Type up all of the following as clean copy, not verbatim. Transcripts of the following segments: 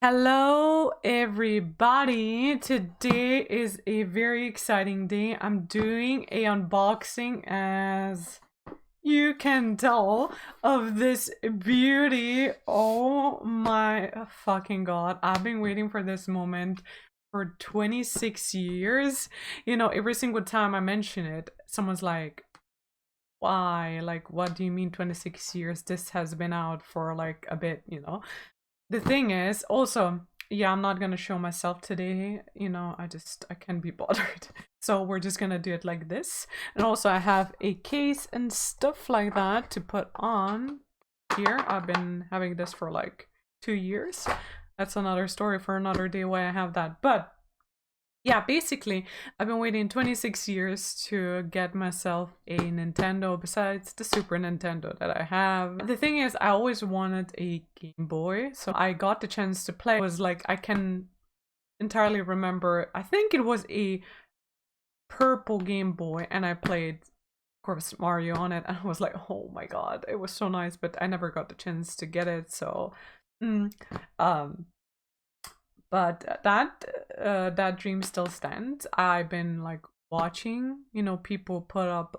Hello, everybody. Today is a very exciting day. I'm doing a unboxing, as you can tell, of this beauty. Oh my fucking god. I've been waiting for this moment for 26 years. Every single time I mention it, someone's like, why? Like, what do you mean 26 years? This has been out for like a bit. The thing is, also, yeah, I'm not gonna show myself today. I can't be bothered. So we're just gonna do it like this. And also, I have a case and stuff like that to put on here. I've been having this for like 2 years. That's another story for another day why I have that. But yeah, basically, I've been waiting 26 years to get myself a Nintendo besides the Super Nintendo that I have. The thing is, I always wanted a Game Boy, so I got the chance to play. It was like, I can entirely remember, I think it was a purple Game Boy, and I played, of course, Mario on it, and I was like, oh my god, it was so nice, but I never got the chance to get it, so... um but that dream still stands. I've been like watching, people put up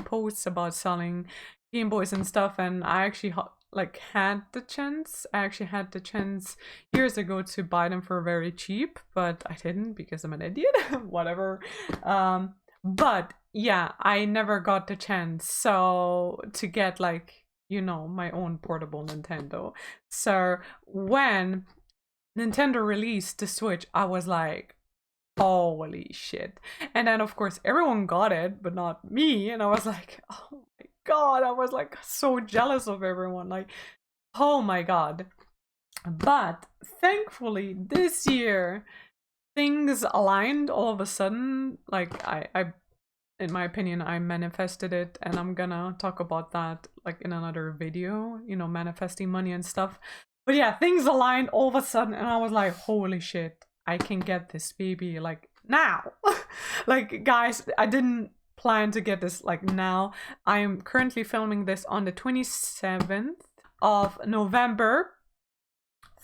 posts about selling Game Boys and stuff, and I actually had the chance. I actually had the chance years ago to buy them for very cheap, but I didn't because I'm an idiot. Whatever. But yeah, I never got the chance so to get my own portable Nintendo. So when Nintendo released the Switch, I was like, holy shit. And then, of course, everyone got it, but not me. And I was like, oh my god, I was like so jealous of everyone. Like, oh my god. But thankfully, this year, things aligned all of a sudden. Like, I in my opinion, I manifested it, and I'm gonna talk about that like in another video, manifesting money and stuff. But yeah, things aligned all of a sudden, and I was like, holy shit, I can get this baby like now. Like, guys, I didn't plan to get this like now. I am currently filming this on the 27th of November,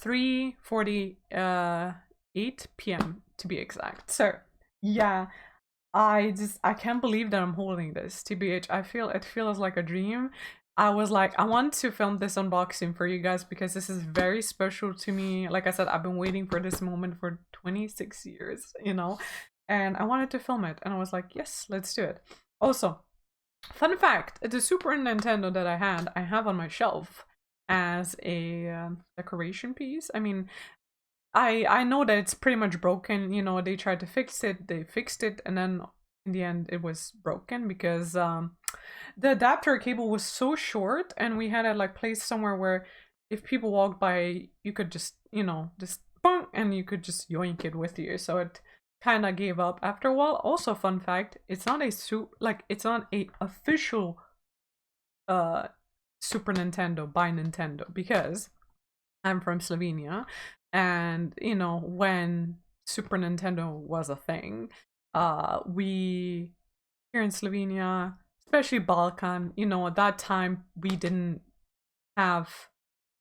3:48 p.m. to be exact. So yeah, I can't believe that I'm holding this. TBH, it feels like a dream. I was like, I want to film this unboxing for you guys because this is very special to me. Like I said, I've been waiting for this moment for 26 years, and I wanted to film it. And I was like, yes, let's do it. Also, fun fact, the Super Nintendo that I have on my shelf as a decoration piece. I mean, I know that it's pretty much broken. They tried to fix it, they fixed it, and then in the end it was broken because the adapter cable was so short, and we had it like placed somewhere where if people walked by, you could just just bonk, and you could just yoink it with you. So it kind of gave up after a while. Also, fun fact, it's not a official Super Nintendo by Nintendo because I'm from Slovenia, and when Super Nintendo was a thing, we here in Slovenia, especially Balkan, at that time we didn't have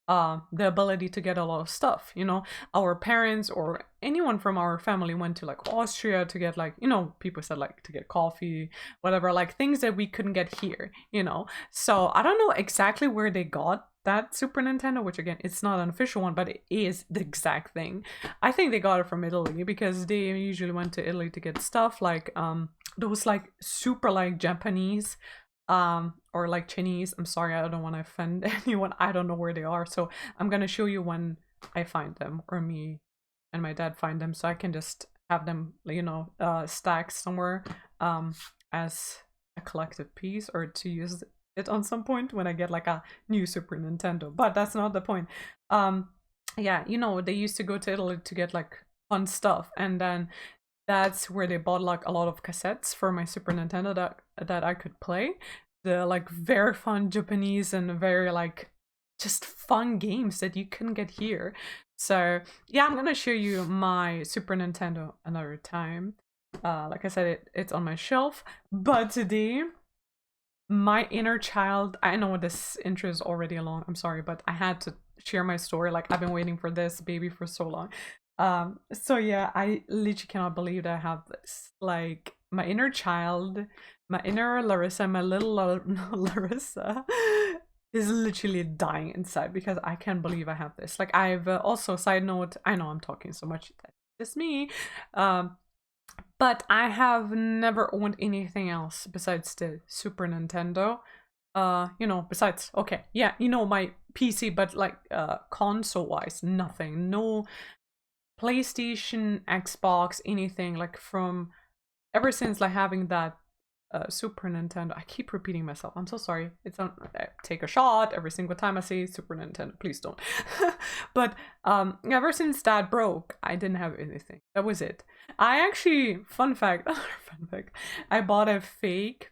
the ability to get a lot of stuff. Our parents or anyone from our family went to like Austria to get like, people said like to get coffee, whatever, like things that we couldn't get here. So I don't know exactly where they got that Super Nintendo, which again, it's not an official one, but it is the exact thing. I think they got it from Italy because they usually went to Italy to get stuff like those like super like Japanese or like Chinese. I'm sorry, I don't want to offend anyone. I don't know where they are, so I'm gonna show you when I find them, or me and my dad find them, so I can just have them stacked somewhere as a collective piece, or to use it on some point when I get like a new Super Nintendo. But that's not the point. Yeah, they used to go to Italy to get like fun stuff, and then that's where they bought like a lot of cassettes for my Super Nintendo that I could play. The like very fun Japanese and very like just fun games that you couldn't get here. So yeah, I'm gonna show you my Super Nintendo another time. Like I said, it's on my shelf. But today, my inner child, I know this intro is already long, I'm sorry, but I had to share my story. Like, I've been waiting for this baby for so long. So yeah, I literally cannot believe that I have this. Like, my inner child, my inner Larissa, my little Larissa is literally dying inside because I can't believe I have this. Like, I've also, side note, I know I'm talking so much, that's me. But I have never owned anything else besides the Super Nintendo. You know, besides, okay, yeah, you know, my PC, but like console wise, nothing. No PlayStation, Xbox, anything. Like, from ever since like having that Super Nintendo. I keep repeating myself. I'm so sorry. It's on. Take a shot every single time I say Super Nintendo. Please don't. But ever since that broke, I didn't have anything. That was it. I actually, fun fact, I bought a fake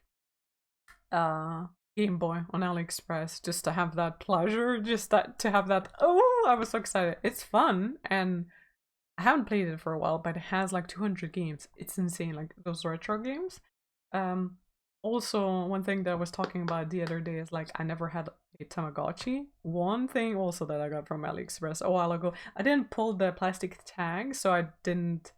Game Boy on AliExpress just to have that pleasure, just that to have that. Oh, I was so excited. It's fun, and I haven't played it for a while, but it has like 200 games. It's insane, like those retro games. Um, Also, one thing that I was talking about the other day is like I never had a Tamagotchi. One thing also that I got from AliExpress a while ago, I didn't pull the plastic tag, so I didn't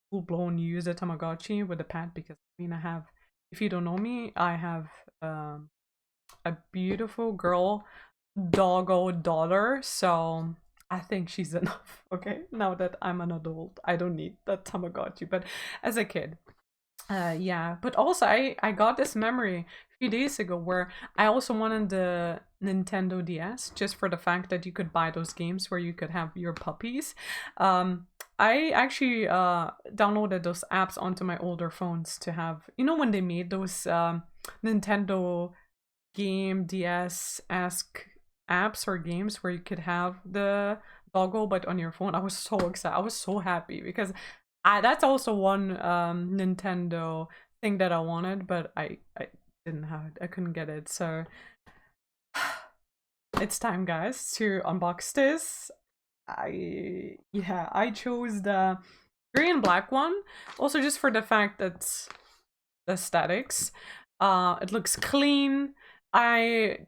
full blown use the Tamagotchi with the pad because I mean I have. If you don't know me, I have a beautiful girl doggo daughter, so I think she's enough. Okay, now that I'm an adult, I don't need that Tamagotchi. But as a kid, yeah. But also, I got this memory a few days ago where I also wanted the Nintendo DS just for the fact that you could buy those games where you could have your puppies. I actually downloaded those apps onto my older phones to have, you know, when they made those Nintendo Game DS-esque apps or games where you could have the doggo but on your phone. I was so excited. I was so happy because that's also one Nintendo thing that I wanted, but I didn't have it. I couldn't get it. So it's time, guys, to unbox this. I chose the gray and black one. Also just for the fact that the aesthetics. It looks clean. I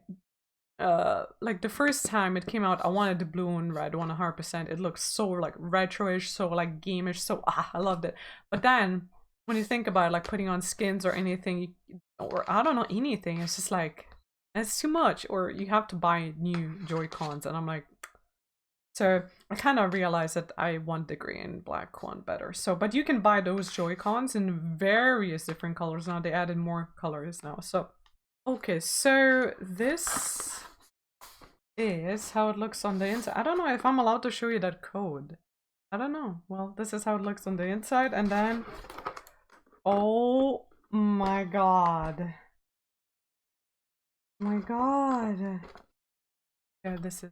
like the first time it came out, I wanted the blue and red one 100%. It looks so like retro-ish, so like gameish, so I loved it. But then when you think about it, like putting on skins or anything, or I don't know, anything, it's just like it's too much, or you have to buy new Joy-Cons, and I'm like, so I kind of realized that I want the gray and black one better. So, but you can buy those Joy-Cons in various different colors now. They added more colors now. So, okay, so this is how it looks on the inside. I don't know if I'm allowed to show you that code. I don't know. Well, this is how it looks on the inside, and then oh my god. My god. Yeah, this is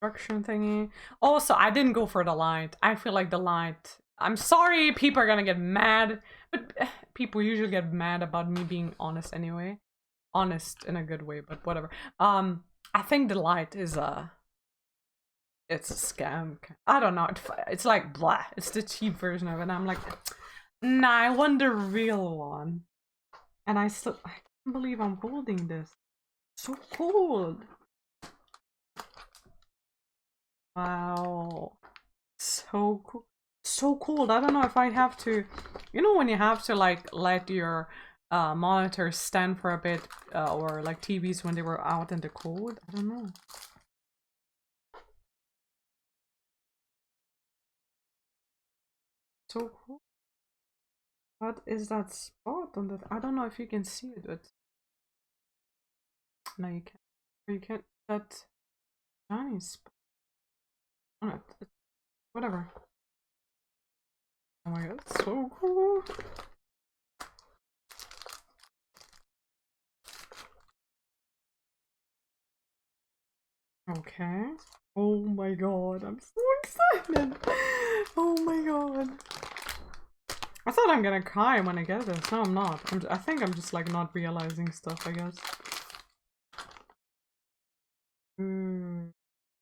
instruction thingy. Also, I didn't go for the light. I feel like the light. I'm sorry, people are gonna get mad, but people usually get mad about me being honest anyway. Honest in a good way, but whatever. I think the light is it's a scam. I don't know. It's like blah. It's the cheap version of it. And I'm like, nah, I want the real one. And I can't believe I'm holding this. So cold. Wow. So cool. So cold. I don't know if I have to, you know, when you have to like let your monitors stand for a bit, or like TVs when they were out in the cold. I don't know. So cool. What is that spot on that? I don't know if you can see it, but no, you can't. Or you can't. That tiny spot on it. Whatever. Oh my god, it's so cool. Okay. Oh my god, I'm so excited. Oh my god. I thought I'm gonna cry when I get this. No, I'm not. I think I'm just like not realizing stuff, I guess.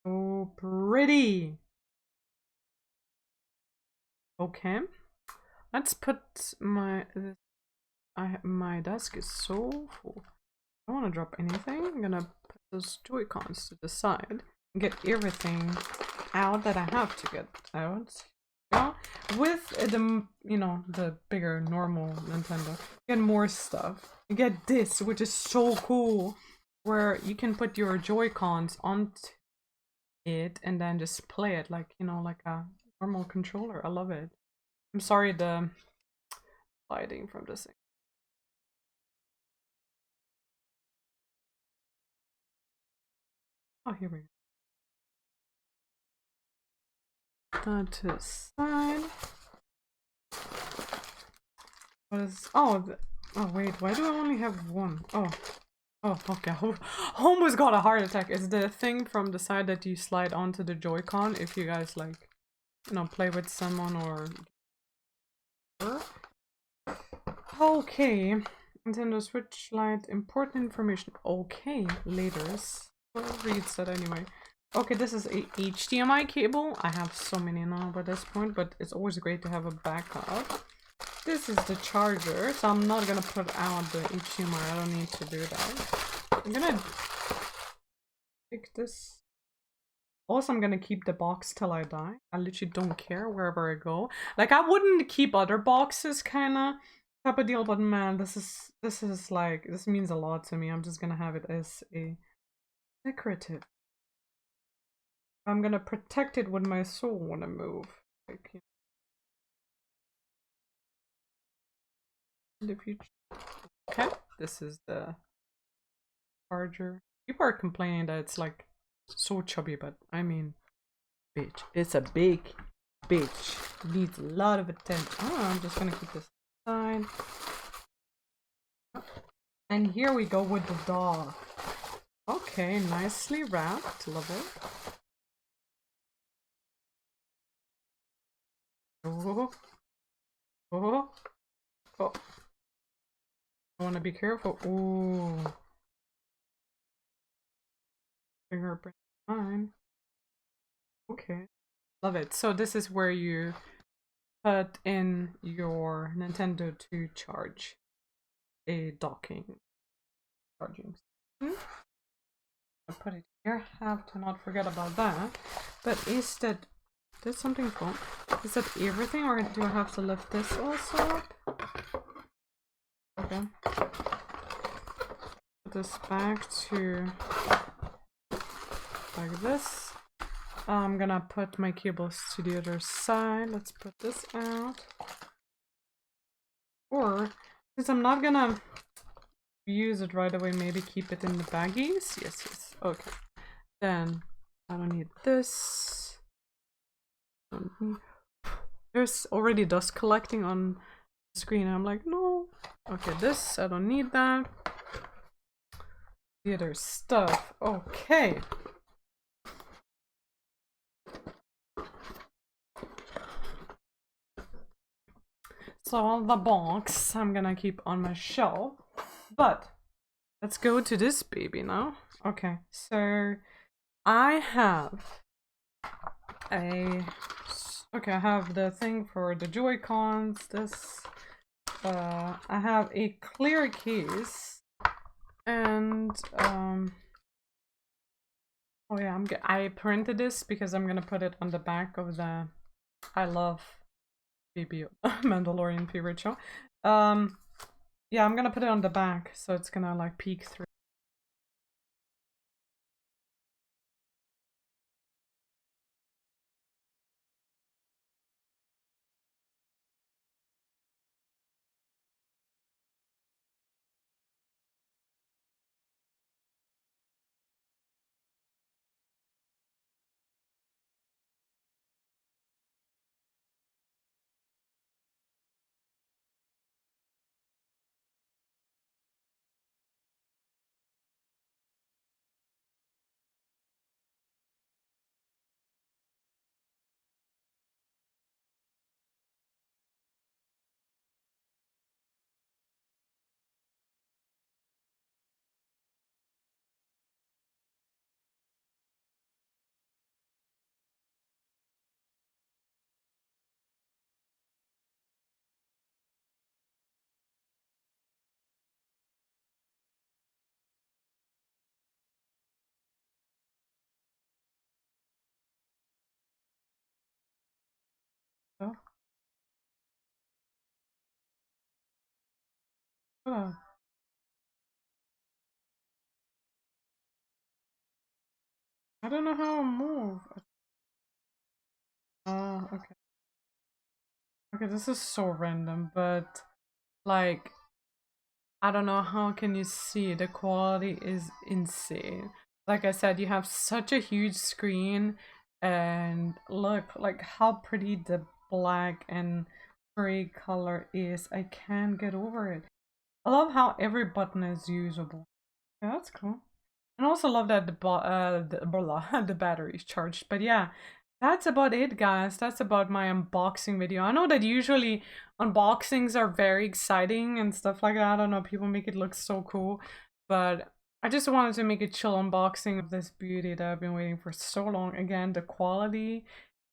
So pretty. Okay. Let's put my my desk is so full. I don't want to drop anything. I'm gonna put those Joy-Cons to the side. get everything out that I have to get out. Yeah, with the, you know, the bigger normal Nintendo, you get more stuff. You get this, which is so cool, where you can put your Joy-Cons onto it and then just play it like, you know, like a normal controller. I love it. I'm sorry the lighting from this thing. Oh, here we go. That to the side. What is? Oh, oh wait. Why do I only have one? Oh, oh, okay. Almost got a heart attack. It's the thing from the side that you slide onto the Joy-Con if you guys like, you know, play with someone or. Okay. Nintendo Switch Lite. Important information. Okay. Laters. Well, reads that anyway. Okay, this is a HDMI cable. I have so many now by this point, but it's always great to have a backup. This is the charger, so I'm not gonna put out the HDMI. I don't need to do that. I'm gonna pick this. Also, I'm gonna keep the box till I die. I literally don't care wherever I go. Like, I wouldn't keep other boxes, kinda type of deal, but man, this is like, this means a lot to me. I'm just gonna have it as a decorative. I'm gonna protect it with my soul when I move. Like, you know, in the future. Okay, this is the charger. People are complaining that it's like so chubby, but I mean, bitch, it's a big bitch. It needs a lot of attention. Oh, I'm just gonna keep this aside. And here we go with the dog. Okay, nicely wrapped. Love it. Oh, oh, oh. I want to be careful. Ooh. Fingerprint fine. Okay. Love it. So this is where you put in your Nintendo to charge a docking charging. I put it here. Have to not forget about that. But is that something cool? Is that everything, or do I have to lift this also up? Okay. Put this back to like this. I'm gonna put my cables to the other side. Let's put this out. Or, since I'm not gonna use it right away, maybe keep it in the baggies? Yes, yes. Okay. Then, I don't need this. There's already dust collecting on the screen. I'm like, no. Okay, this, I don't need that. The other stuff. Okay. So the box I'm gonna keep on my shelf, but let's go to this baby now. Okay, so I have I have the thing for the Joy-Cons. This I have a clear case, and oh yeah, I printed this because I'm gonna put it on the back of the I love baby Mandalorian favorite show. Yeah, I'm gonna put it on the back so it's gonna like peek through. Oh, I don't know how to move. Oh, okay. Okay, this is so random, but like I don't know how can you see the quality is insane. Like I said, you have such a huge screen and look like how pretty the black and gray color is. I can't get over it. I love how every button is usable. Yeah, that's cool. And I also love that the battery is charged. But yeah, that's about it, guys. That's about my unboxing video. I know that usually unboxings are very exciting and stuff like that. I don't know, people make it look so cool. But I just wanted to make a chill unboxing of this beauty that I've been waiting for so long. Again, the quality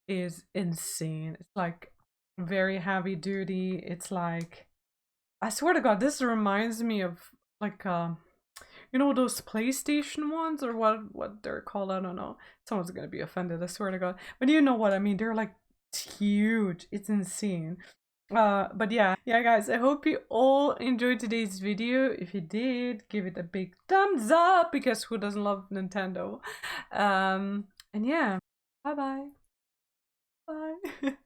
is insane. It's like very heavy duty. It's like, I swear to God, this reminds me of like you know those PlayStation ones or what they're called? I don't know. Someone's gonna be offended, I swear to God. But you know what I mean. They're like huge. It's insane. But yeah, guys. I hope you all enjoyed today's video. If you did, give it a big thumbs up because who doesn't love Nintendo? And yeah, bye bye. Bye.